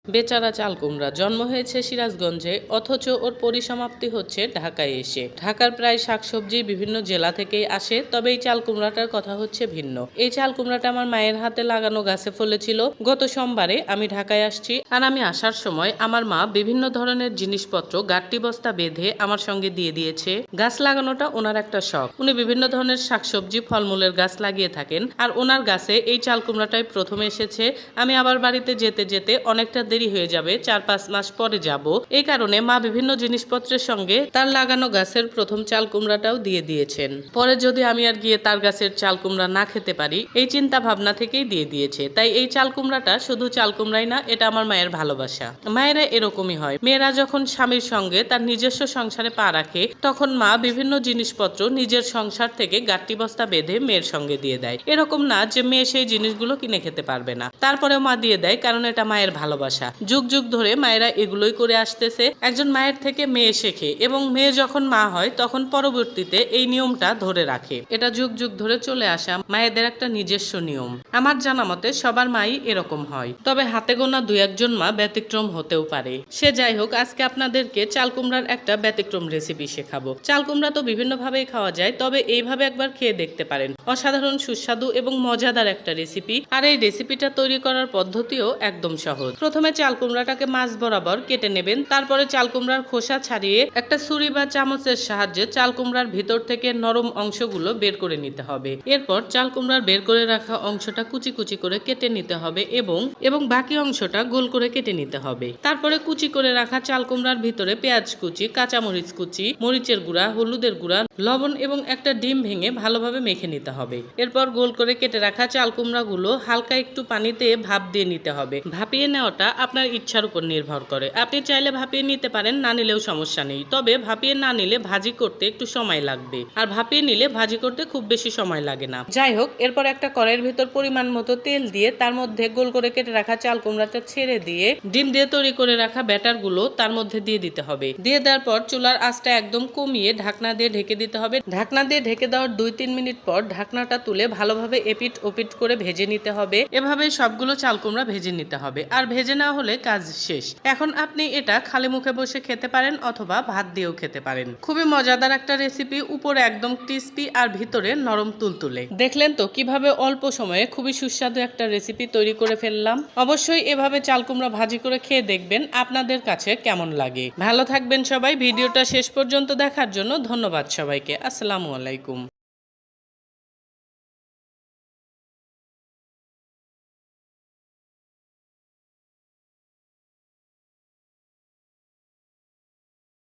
বেচারা চাল কুমড়া জন্ম হয়েছে সিরাজগঞ্জে, অথচ ওর পরিসমাপ্তি হচ্ছে ঢাকায় এসে। ঢাকার প্রায় শাকসবজি বিভিন্ন জেলা থেকেই আসে, তবে এই চাল কুমড়াটার কথা হচ্ছে ভিন্ন। এই চাল কুমড়াটা আমার মায়ের হাতে লাগানো গাছে ফলেছিল। গত সোমবারে আমি ঢাকায় আসছি, আর আমি আসার সময় আমার মা বিভিন্ন ধরনের জিনিসপত্র গাট্টি বস্তা বেঁধে আমার সঙ্গে দিয়ে দিয়েছে। গাছ লাগানোটা ওনার একটা শখ। উনি বিভিন্ন ধরনের শাকসবজি ফলমূলের গাছ লাগিয়ে থাকেন, আর ওনার গাছে এই চাল কুমড়াটাই প্রথমে এসেছে। আমি আবার বাড়িতে যেতে যেতে অনেকটা দেরি হয়ে যাবে, 4-5 মাস পরে যাব। এই কারণে মা বিভিন্ন জিনিসপত্রের সঙ্গে তার লাগানো গাছের প্রথম চাল কুমড়াটাও দিয়ে দিয়েছেন। পরে যদি আমি আর গিয়ে তার গাছের চাল কুমড়া না খেতে পারি, এই চিন্তা ভাবনা থেকেই দিয়ে দিয়েছে। তাই এই চাল কুমড়াটা শুধু চাল কুমড়াই না, এটা আমার মায়ের ভালোবাসা। মায়েরা এরকমই হয়, মেয়েরা যখন স্বামীর সঙ্গে তার নিজস্ব সংসারে পা রাখে, তখন মা বিভিন্ন জিনিসপত্র নিজের সংসার থেকে গাট্টি বস্তা বেঁধে মেয়ের সঙ্গে দিয়ে দেয়। এরকম না যে মেয়ে সেই জিনিসগুলো কিনে খেতে পারবে না, তারপরেও মা দিয়ে দেয়, কারণ এটা মায়ের ভালোবাসা। যুগ যুগ ধরে মায়েরা এগুলোই করে আসতেছে। একজন মায়ের থেকে মেয়ে শেখে, এবং মেয়ে যখন মা হয় তখন পরবর্তীতে এই নিয়মটা ধরে রাখে। এটা যুগ যুগ ধরে চলে আসা মায়েদের একটা নিজস্ব নিয়ম। আমার জানা মতে সবার মাই এরকম হয়, তবে হাতে গোনা 2-1 মা ব্যতিক্রম হতেও পারে। সে যাই হোক, আজকে আপনাদেরকে চাল কুমড়ার একটা ব্যতিক্রম রেসিপি শেখাবো। চাল কুমড়া তো বিভিন্ন ভাবেই খাওয়া যায়, তবে এইভাবে একবার খেয়ে দেখতে পারেন। অসাধারণ সুস্বাদু এবং মজাদার একটা রেসিপি, আর এই রেসিপিটা তৈরি করার পদ্ধতিও একদম সহজ। প্রথমে চাল কুমড়াটাকে মাছ বরাবর কেটে নেবেন। তারপরে চাল কুমড়ার খোসা ছাড়িয়ে একটা ছুরি বা চামচের সাহায্যে চাল কুমড়ার ভিতর থেকে নরম অংশগুলো বের করে নিতে হবে। এরপর চাল কুমড়ার বের করে রাখা অংশটা কুচি কুচি করে কেটে নিতে হবে, এবং বাকি অংশটা গোল করে কেটে নিতে হবে। তারপরে কুচি করে রাখা চাল কুমড়ার ভিতরে পেঁয়াজ কুচি, কাঁচামরিচ কুচি, মরিচের গুঁড়া, হলুদের গুঁড়া, লবণ এবং একটা ডিম ভেঙে ভালোভাবে মেখে নিতে হবে। এরপর গোল করে কেটে রাখা চাল কুমড়াগুলো হালকা একটু পানিতে ভাপ দিয়ে নিতে হবে। ভাপিয়ে নেওয়াটা আপনার ইচ্ছার উপর নির্ভর করে। আপনি চাইলে ভাপিয়ে নিতে পারেন, না নিলেও সমস্যা নেই। তবে ভাপিয়ে না নিলে ভাজি করতে একটু সময় লাগবে, আর ভাপিয়ে নিলে ভাজি করতে খুব বেশি সময় লাগে না। যাই হোক, এরপর একটা কড়াইয়ের ভিতর পরিমাণ মতো তেল দিয়ে তার মধ্যে গোল করে কেটে রাখা চাল কুমড়াটা ছেড়ে দিয়ে ডিম দিয়ে তৈরি করে রাখা ব্যাটার গুলো তার মধ্যে দিয়ে দিতে হবে। দিয়ে দেওয়ার পর চুলার আঁচটা একদম কমিয়ে ঢাকনা দিয়ে ঢেকে দিতে হবে। ঢাকনা দিয়ে ঢেকে দেওয়ার 2-3 মিনিট পর ঢাকনাটা তুলে ভালোভাবে এপিট ওপিট করে ভেজে নিতে হবে। এভাবে সবগুলো চাল কুমড়া ভেজে নিতে হবে, আর ভেজে নেওয়া হলে কাজ শেষ। এখন আপনি এটা খালি মুখে বসে খেতে পারেন, অথবা ভাত দিয়েও খেতে পারেন। খুবই মজাদার একটা রেসিপি, উপরে একদম ক্রিস্পি আর ভিতরে নরম তুলতুলে। দেখলেন তো কিভাবে অল্প সময়ে খুবই সুস্বাদু একটা রেসিপি তৈরি করে ফেললাম। অবশ্যই এভাবে চাল কুমড়া ভাজি করে খেয়ে দেখবেন আপনাদের কাছে কেমন লাগে। ভালো থাকবেন সবাই। ভিডিওটা শেষ পর্যন্ত দেখার জন্য ধন্যবাদ সবাইকে। আসসালামু আলাইকুম।